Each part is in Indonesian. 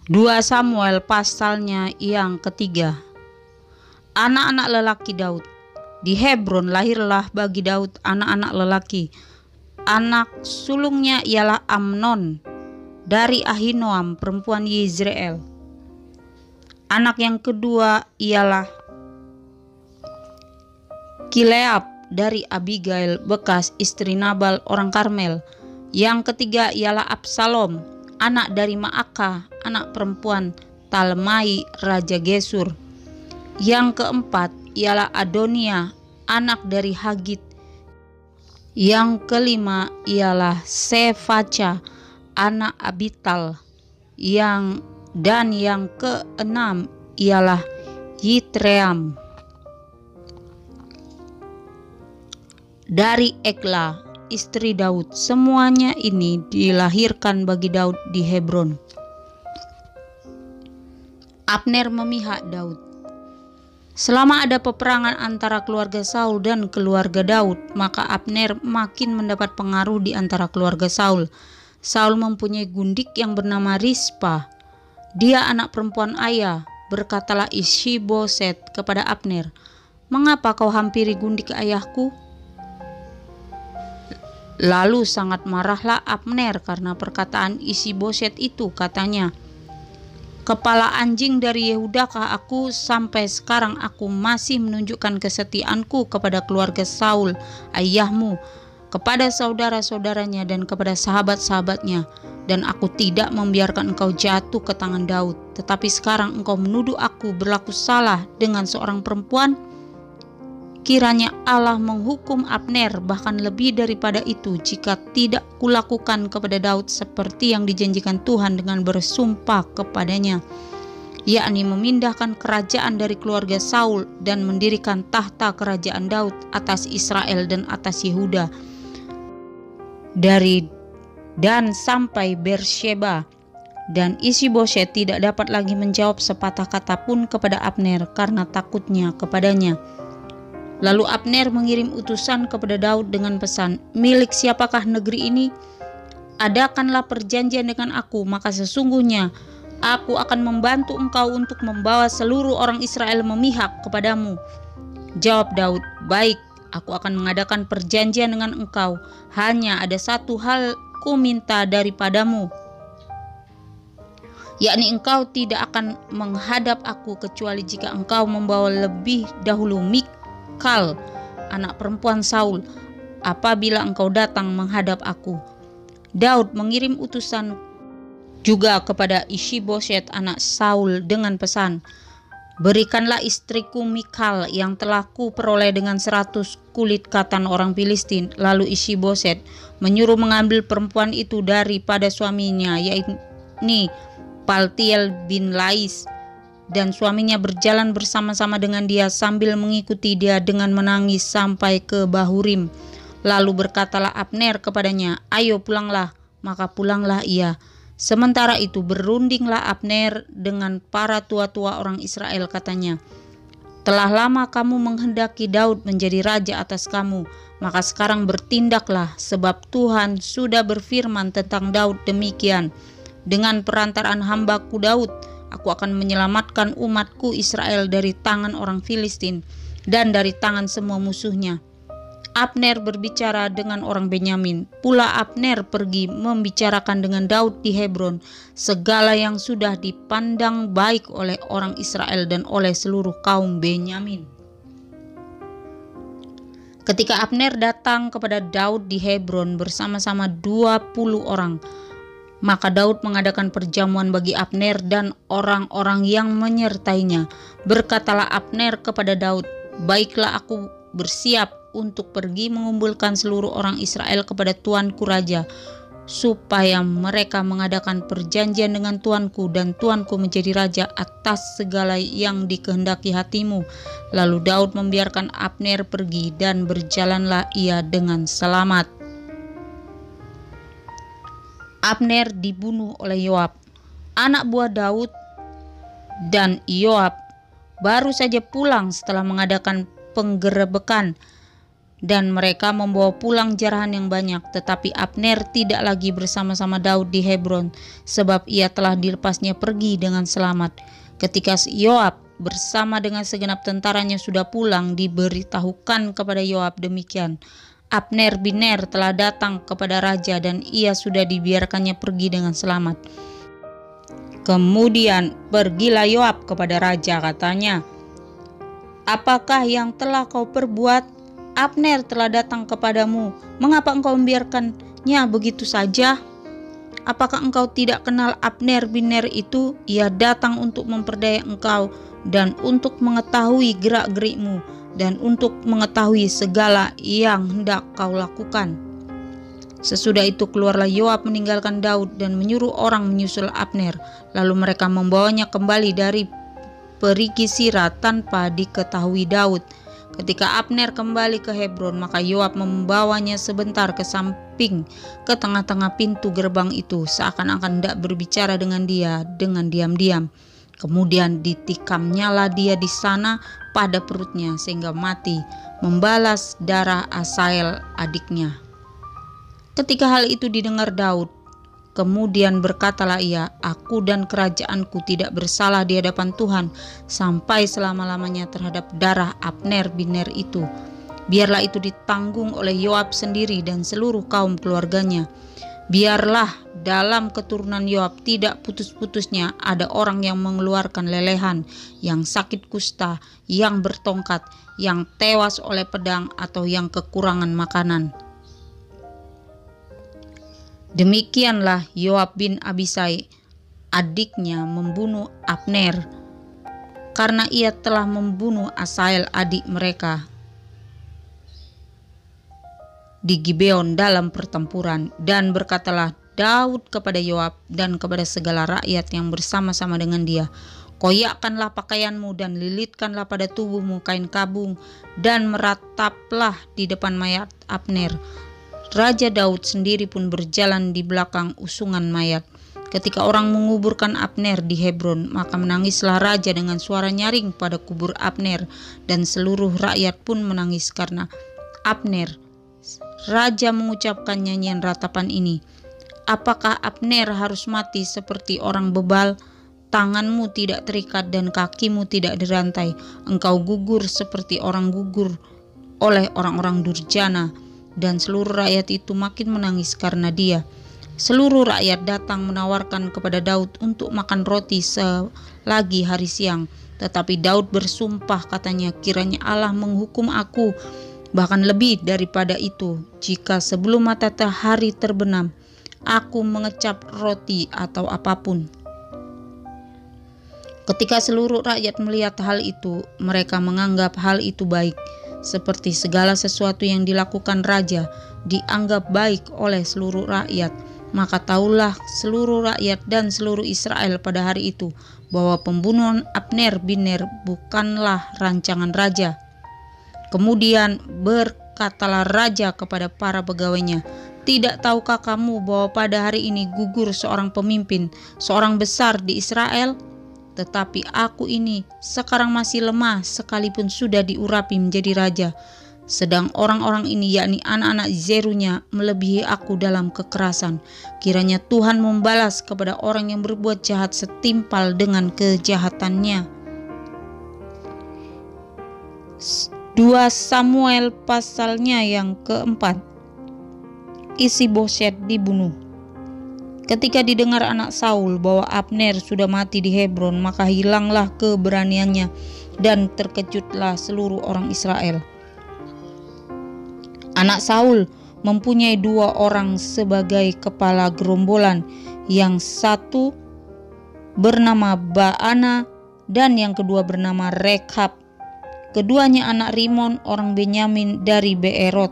2 Samuel pasalnya yang ketiga. Anak-anak lelaki Daud. Di Hebron lahirlah bagi Daud anak-anak lelaki. Anak sulungnya ialah Amnon dari Ahinoam perempuan Yezreel. Anak yang kedua ialah Kileab dari Abigail bekas istri Nabal orang Karmel. Yang ketiga ialah Absalom, anak dari Maaka, anak perempuan Talmai Raja Gesur. Yang keempat ialah Adonia, anak dari Hagit. Yang kelima ialah Sefaca, anak Abital. Dan yang keenam ialah Yitream dari Ekla, istri Daud. Semuanya ini dilahirkan bagi Daud di Hebron. Abner memihak Daud. Selama ada peperangan antara keluarga Saul dan keluarga Daud, maka Abner makin mendapat pengaruh di antara keluarga Saul. Saul mempunyai gundik yang bernama Rispa. Dia anak perempuan ayah. Berkatalah Ishiboset kepada Abner, "Mengapa kau hampiri gundik ayahku?" Lalu sangat marahlah Abner karena perkataan Ishiboset itu. Katanya, "Kepala anjing dari Yehudakah aku? Sampai sekarang aku masih menunjukkan kesetiaanku kepada keluarga Saul ayahmu, kepada saudara-saudaranya dan kepada sahabat-sahabatnya, dan aku tidak membiarkan engkau jatuh ke tangan Daud. Tetapi sekarang engkau menuduh aku berlaku salah dengan seorang perempuan. Kiranya Allah menghukum Abner, bahkan lebih daripada itu, jika tidak kulakukan kepada Daud seperti yang dijanjikan Tuhan dengan bersumpah kepadanya, yakni memindahkan kerajaan dari keluarga Saul dan mendirikan tahta kerajaan Daud atas Israel dan atas Yehuda, dari Dan sampai Beersheba." Dan Ishiboset tidak dapat lagi menjawab sepatah kata pun kepada Abner karena takutnya kepadanya. Lalu Abner mengirim utusan kepada Daud dengan pesan, "Milik siapakah negeri ini? Adakanlah perjanjian dengan aku, maka sesungguhnya aku akan membantu engkau untuk membawa seluruh orang Israel memihak kepadamu." Jawab Daud, "Baik, aku akan mengadakan perjanjian dengan engkau. Hanya ada satu hal ku minta daripadamu, yakni engkau tidak akan menghadap aku kecuali jika engkau membawa lebih dahulu Mikal, anak perempuan Saul, apabila engkau datang menghadap aku." Daud mengirim utusan juga kepada Ishiboset anak Saul dengan pesan, "Berikanlah istriku Mikal yang telah ku peroleh dengan 100 kulit katan orang Filistin." Lalu Ishiboset menyuruh mengambil perempuan itu daripada suaminya, yakni Paltiel bin Lais, dan suaminya berjalan bersama-sama dengan dia sambil mengikuti dia dengan menangis sampai ke Bahurim. Lalu berkatalah Abner kepadanya, "Ayo pulanglah." Maka pulanglah ia. Sementara itu berundinglah Abner dengan para tua-tua orang Israel, katanya, "Telah lama kamu menghendaki Daud menjadi raja atas kamu, maka sekarang bertindaklah, sebab Tuhan sudah berfirman tentang Daud demikian, dengan perantaraan hambaku Daud, aku akan menyelamatkan umatku Israel dari tangan orang Filistin dan dari tangan semua musuhnya." Abner berbicara dengan orang Benyamin. Pula Abner pergi membicarakan dengan Daud di Hebron segala yang sudah dipandang baik oleh orang Israel dan oleh seluruh kaum Benyamin. Ketika Abner datang kepada Daud di Hebron bersama-sama 20 orang, maka Daud mengadakan perjamuan bagi Abner dan orang-orang yang menyertainya. Berkatalah Abner kepada Daud, "Baiklah, aku bersiap untuk pergi mengumpulkan seluruh orang Israel kepada tuanku raja, supaya mereka mengadakan perjanjian dengan tuanku dan tuanku menjadi raja atas segala yang dikehendaki hatimu." Lalu Daud membiarkan Abner pergi dan berjalanlah ia dengan selamat. Abner dibunuh oleh Yoab. Anak buah Daud dan Yoab baru saja pulang setelah mengadakan penggerebekan dan mereka membawa pulang jarahan yang banyak. Tetapi Abner tidak lagi bersama-sama Daud di Hebron, sebab ia telah dilepasnya pergi dengan selamat. Ketika Yoab bersama dengan segenap tentaranya sudah pulang, diberitahukan kepada Yoab demikian: Abner bin Ner telah datang kepada raja dan ia sudah dibiarkannya pergi dengan selamat. Kemudian pergilah Yoab kepada raja, katanya, apakah yang telah kau perbuat? Abner telah datang kepadamu, mengapa engkau membiarkannya begitu saja? Apakah engkau tidak kenal Abner bin Ner itu? Ia datang untuk memperdaya engkau dan untuk mengetahui gerak-gerikmu dan untuk mengetahui segala yang hendak kau lakukan. Sesudah itu keluarlah Yoab meninggalkan Daud dan menyuruh orang menyusul Abner. Lalu mereka membawanya kembali dari perigi Sira tanpa diketahui Daud. Ketika Abner kembali ke Hebron, maka Yoab membawanya sebentar ke samping, ke tengah-tengah pintu gerbang itu, seakan-akan hendak berbicara dengan dia dengan diam-diam. Kemudian ditikamnyalah dia di sana pada perutnya sehingga mati, membalas darah Asael adiknya. Ketika hal itu didengar Daud, kemudian berkatalah ia, aku dan kerajaanku tidak bersalah di hadapan Tuhan sampai selama-lamanya terhadap darah Abner bin Ner itu. Biarlah itu ditanggung oleh Yoab sendiri dan seluruh kaum keluarganya. Biarlah dalam keturunan Yoab tidak putus-putusnya ada orang yang mengeluarkan lelehan, yang sakit kusta, yang bertongkat, yang tewas oleh pedang, atau yang kekurangan makanan. Demikianlah Yoab bin Abisai adiknya membunuh Abner, karena ia telah membunuh Asael adik mereka di Gibeon dalam pertempuran. Dan berkatalah Daud kepada Yoab dan kepada segala rakyat yang bersama-sama dengan dia, koyakkanlah pakaianmu dan lilitkanlah pada tubuhmu kain kabung dan merataplah di depan mayat Abner. Raja Daud sendiri pun berjalan di belakang usungan mayat. Ketika orang menguburkan Abner di Hebron, maka menangislah raja dengan suara nyaring pada kubur Abner, dan seluruh rakyat pun menangis karena Abner. Raja mengucapkan nyanyian ratapan ini, apakah Abner harus mati seperti orang bebal? Tanganmu tidak terikat dan kakimu tidak dirantai. Engkau gugur seperti orang gugur oleh orang-orang durjana. Dan seluruh rakyat itu makin menangis karena dia. Seluruh rakyat datang menawarkan kepada Daud untuk makan roti selagi hari siang. Tetapi Daud bersumpah, katanya, kiranya Allah menghukum aku, bahkan lebih daripada itu, jika sebelum matahari terbenam aku mengecap roti atau apapun. Ketika seluruh rakyat melihat hal itu, mereka menganggap hal itu baik. Seperti segala sesuatu yang dilakukan raja dianggap baik oleh seluruh rakyat, maka tahulah seluruh rakyat dan seluruh Israel pada hari itu bahwa pembunuhan Abner bin Ner bukanlah rancangan raja. Kemudian berkatalah raja kepada para pegawainya, tidak tahukah kamu bahwa pada hari ini gugur seorang pemimpin, seorang besar di Israel? Tetapi aku ini sekarang masih lemah sekalipun sudah diurapi menjadi raja. Sedang orang-orang ini, yakni anak-anak Zerunya, melebihi aku dalam kekerasan. Kiranya Tuhan membalas kepada orang yang berbuat jahat setimpal dengan kejahatannya. 2 Samuel pasalnya yang keempat. Isi-Boset dibunuh. Ketika didengar anak Saul bahwa Abner sudah mati di Hebron, maka hilanglah keberaniannya dan terkejutlah seluruh orang Israel. Anak Saul mempunyai 2 orang sebagai kepala gerombolan, yang satu bernama Baana dan yang kedua bernama Rekhab. Keduanya anak Rimon orang Benyamin dari Beerot.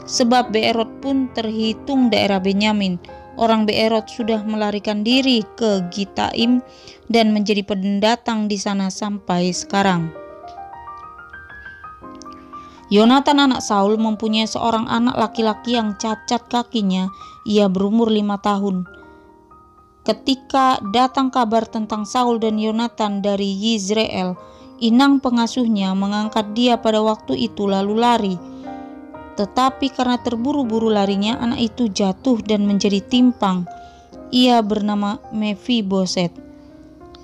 Sebab Beerot pun terhitung daerah Benyamin. Orang Beerot sudah melarikan diri ke Gitaim dan menjadi pendatang di sana sampai sekarang. Yonatan anak Saul mempunyai seorang anak laki-laki yang cacat kakinya. Ia berumur 5 tahun. Ketika datang kabar tentang Saul dan Yonatan dari Yizreel, inang pengasuhnya mengangkat dia pada waktu itu lalu lari. Tetapi karena terburu-buru larinya, anak itu jatuh dan menjadi timpang. Ia bernama Mefiboset.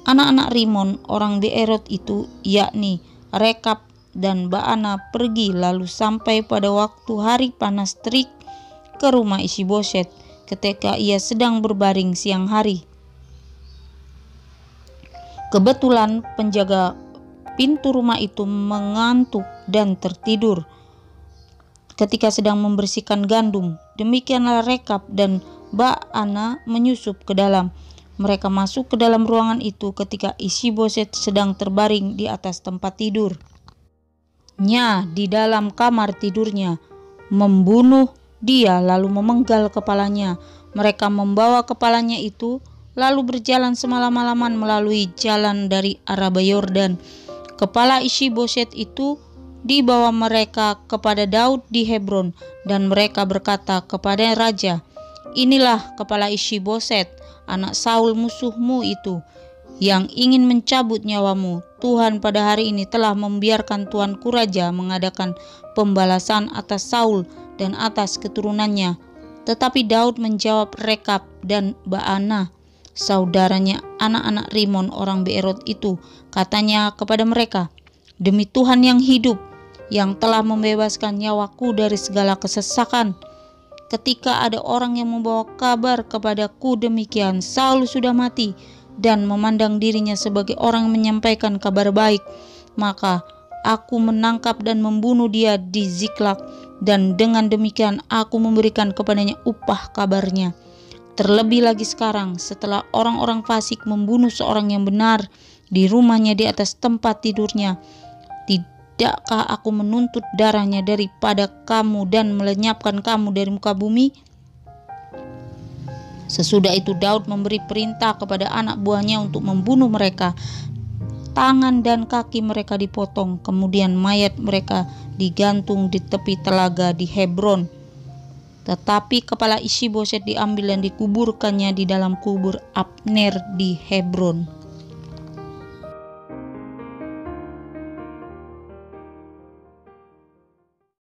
Anak-anak Rimon orang Beerot itu, yakni Rekab dan Baana, pergi lalu sampai pada waktu hari panas terik ke rumah Isiboset ketika ia sedang berbaring siang hari. Kebetulan penjaga pintu rumah itu mengantuk dan tertidur ketika sedang membersihkan gandum. Demikianlah Rekab dan Baana menyusup ke dalam. Mereka masuk ke dalam ruangan itu ketika Isiboset sedang terbaring di atas tempat tidurnya di dalam kamar tidurnya, membunuh dia lalu memenggal kepalanya. Mereka membawa kepalanya itu lalu berjalan semalam-malaman melalui jalan dari Araba Yordan. Kepala Isiboset itu dibawa mereka kepada Daud di Hebron, dan mereka berkata kepada raja, "Inilah kepala Isiboset, anak Saul musuhmu itu, yang ingin mencabut nyawamu. Tuhan pada hari ini telah membiarkan tuanku raja mengadakan pembalasan atas Saul dan atas keturunannya." Tetapi Daud menjawab Rekab dan Baana, saudaranya anak-anak Rimon orang Beerot itu. Katanya kepada mereka, "Demi Tuhan yang hidup, yang telah membebaskan nyawaku dari segala kesesakan, ketika ada orang yang membawa kabar kepadaku demikian, Saul sudah mati, dan memandang dirinya sebagai orang yang menyampaikan kabar baik, maka aku menangkap dan membunuh dia di Ziklag, dan dengan demikian aku memberikan kepadanya upah kabarnya. Terlebih lagi sekarang, setelah orang-orang fasik membunuh seorang yang benar di rumahnya di atas tempat tidurnya, tidakkah aku menuntut darahnya daripada kamu dan melenyapkan kamu dari muka bumi?" Sesudah itu Daud memberi perintah kepada anak buahnya untuk membunuh mereka. Tangan dan kaki mereka dipotong, kemudian mayat mereka digantung di tepi telaga di Hebron. Tetapi kepala Isiboset diambil dan dikuburkannya di dalam kubur Abner di Hebron.